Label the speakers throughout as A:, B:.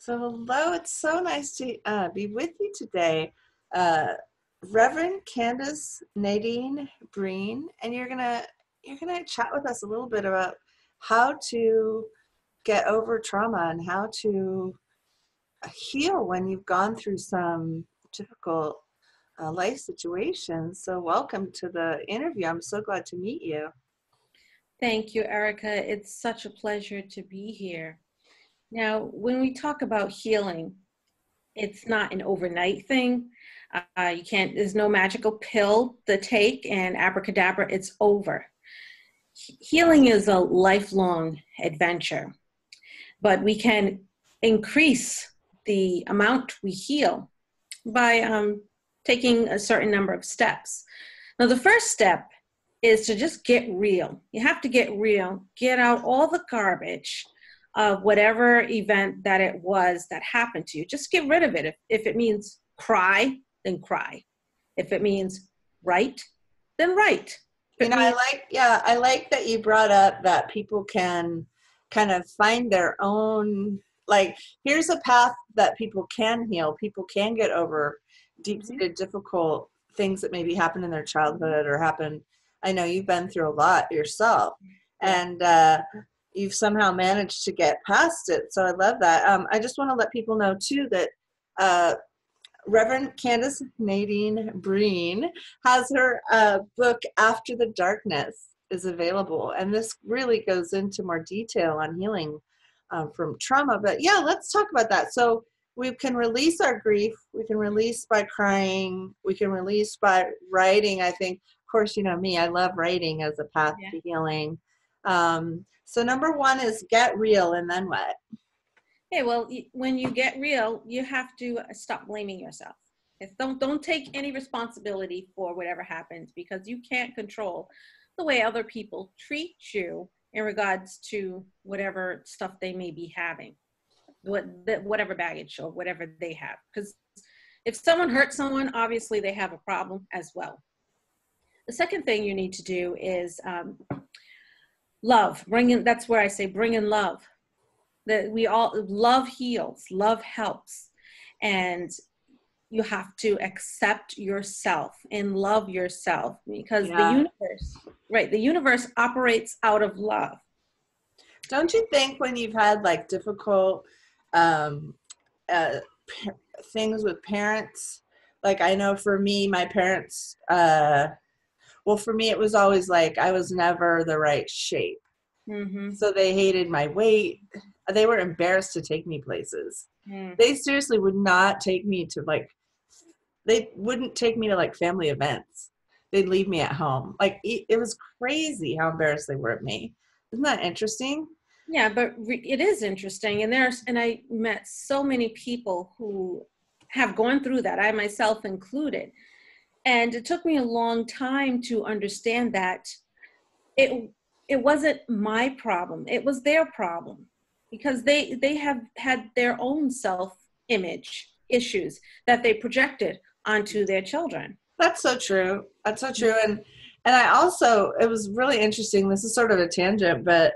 A: So hello, it's so nice to be with you today, uh, Reverend Candace Nadine Breen, and you're gonna chat with us a little bit about how to get over trauma and how to heal when you've gone through some difficult life situations. So welcome to the interview. I'm so glad to meet you.
B: Thank you, Erica. It's such a pleasure to be here. Now, when we talk about healing, it's not an overnight thing. There's no magical pill to take and abracadabra, it's over. Healing is a lifelong adventure, but we can increase the amount we heal by taking a certain number of steps. Now, the first step is to just get real. You have to get real, get out all the garbage of whatever event that it was that happened to you. Just get rid of it. If it means cry, then cry. If it means write, then write.
A: I like that you brought up that people can kind of find their own, like, here's a path that people can heal. People can get over deep-seated, difficult things that maybe happened in their childhood or happened. I know you've been through a lot yourself, and you've somehow managed to get past it. So I love that. I just want to let people know, too, that Reverend Candace Nadine Breen has her book, After the Darkness, is available. And this really goes into more detail on healing from trauma. But yeah, let's talk about that. So we can release our grief. We can release by crying. We can release by writing. I think, of course, you know me, I love writing as a path to healing. So number one is get real, and then what?
B: Okay, well, when you get real, you have to stop blaming yourself. Don't take any responsibility for whatever happens, because you can't control the way other people treat you in regards to whatever stuff they may be having, whatever baggage or whatever they have. Because if someone hurts someone, obviously they have a problem as well. The second thing you need to do is love. That's where I say bring in love. That we all, love heals, love helps, and you have to accept yourself and love yourself, because the universe operates out of love.
A: Don't you think when you've had like difficult things with parents, like I know for me, my parents, for me it was always like I was never the right shape. Mm-hmm. So they hated my weight. They were embarrassed to take me places. They seriously would not take me to they wouldn't take me to like family events. They'd leave me at home. Like it was crazy how embarrassed they were of me. Isn't that interesting?
B: Yeah, but it is interesting. And I met so many people who have gone through that, I myself included. And it took me a long time to understand that it wasn't my problem. It was their problem, because they have had their own self-image issues that they projected onto their children.
A: That's so true. That's so true. And I also, it was really interesting. This is sort of a tangent, but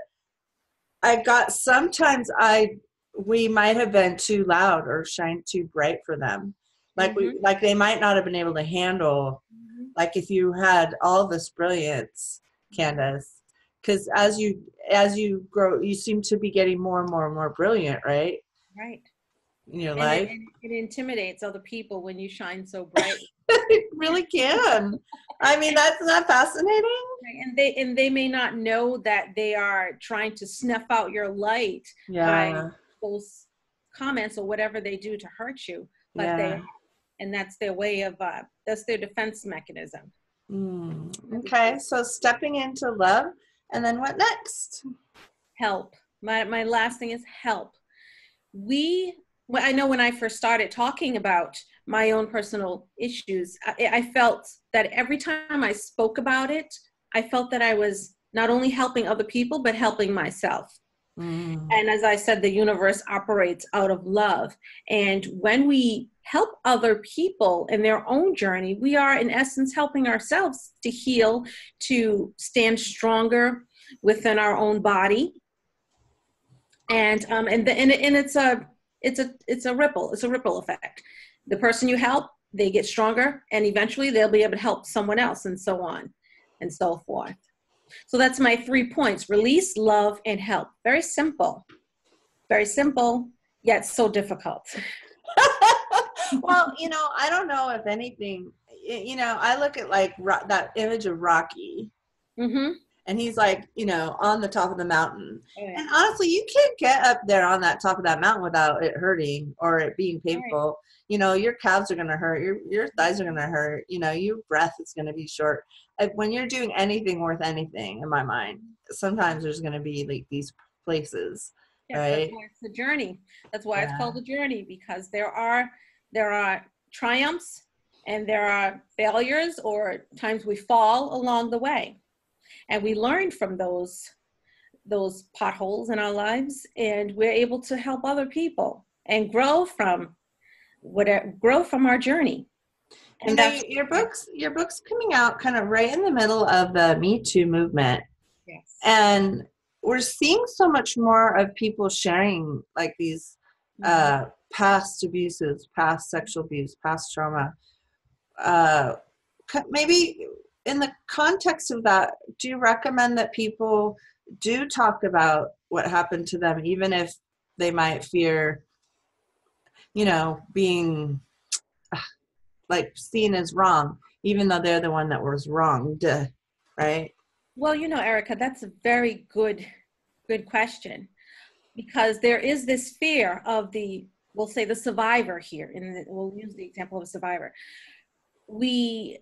A: we might have been too loud or shined too bright for them. Like they might not have been able to handle, like if you had all this brilliance, Candace, because as you grow, you seem to be getting more and more and more brilliant, right?
B: Right.
A: In your life.
B: It intimidates other people when you shine so bright.
A: It really can. I mean, that's not fascinating.
B: And they may not know that they are trying to snuff out your light by those comments or whatever they do to hurt you. But and that's their way of that's their defense mechanism.
A: Okay, so stepping into love, and then what next?
B: Help. My last thing is help. I know when I first started talking about my own personal issues, I felt that every time I spoke about it, I felt that I was not only helping other people, but helping myself. And as I said, the universe operates out of love. And when we help other people in their own journey, we are in essence helping ourselves to heal, to stand stronger within our own body. And it's a ripple effect. The person you help, they get stronger, and eventually they'll be able to help someone else, and so on and so forth. So that's my 3 points: release, love, and help. Very simple, yet so difficult.
A: Well, I don't know if anything, I look at like that image of Rocky,
B: Mm-hmm.
A: and he's like, on the top of the mountain.
B: Right.
A: And honestly, you can't get up there on that top of that mountain without it hurting or it being
B: Right.
A: painful. Your calves are going to hurt. Your thighs are going to hurt. Your breath is going to be short. When you're doing anything worth anything, in my mind, sometimes there's going to be like these places,
B: Yes, that's
A: right?
B: why it's the journey. That's why it's
A: Yeah.
B: called the journey, because there are triumphs and there are failures or times we fall along the way. And we learn from those potholes in our lives, and we're able to help other people and grow from our journey. And that's
A: Your book's coming out kind of right in the middle of the Me Too movement.
B: yes.
A: And we're seeing so much more of people sharing like these
B: Mhm.
A: past abuses, past sexual abuse, past trauma. Uh, maybe in the context of that, do you recommend that people do talk about what happened to them, even if they might fear, being like seen as wrong, even though they're the one that was wronged, right?
B: Well, Erica, that's a very good question, because there is this fear of we'll say the survivor here, and we'll use the example of a survivor. The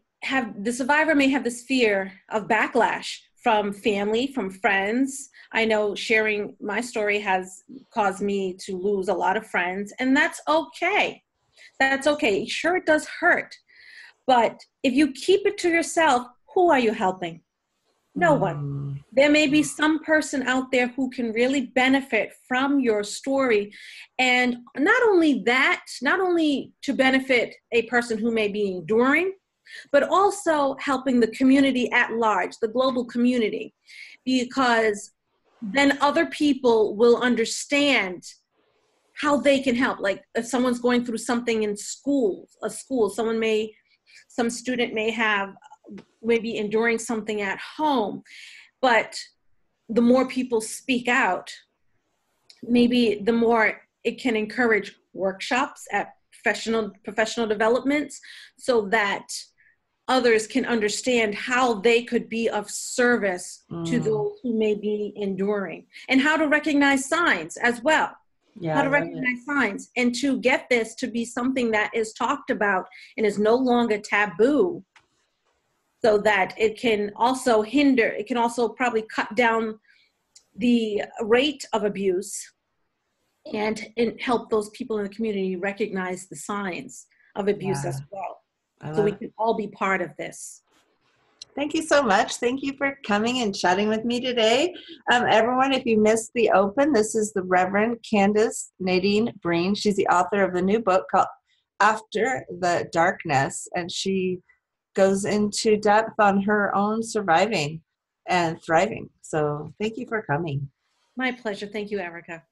B: survivor may have this fear of backlash from family, from friends. I know sharing my story has caused me to lose a lot of friends, and that's okay. That's okay. Sure, it does hurt. But if you keep it to yourself, who are you helping? No one.
A: Mm.
B: There may be some person out there who can really benefit from your story. And not only that, not only to benefit a person who may be enduring, but also helping the community at large, the global community, because then other people will understand how they can help. Like if someone's going through something in some student may have maybe enduring something at home, but the more people speak out, maybe the more it can encourage workshops at professional developments, so that others can understand how they could be of service to
A: Mm.
B: those who may be enduring, and how to recognize signs as well.
A: Yeah,
B: How
A: I
B: to
A: love it.
B: recognize signs, and to get this to be something that is talked about and is no longer taboo, so that it can also probably cut down the rate of abuse, and help those people in the community recognize the signs of abuse
A: Yeah,
B: as well.
A: I
B: So we
A: love it.
B: can all be part of this.
A: Thank you so much. Thank you for coming and chatting with me today. Everyone, if you missed the open, this is the Reverend Candace Nadine Breen. She's the author of the new book called After the Darkness, and she goes into depth on her own surviving and thriving. So thank you for coming.
B: My pleasure. Thank you, Erica.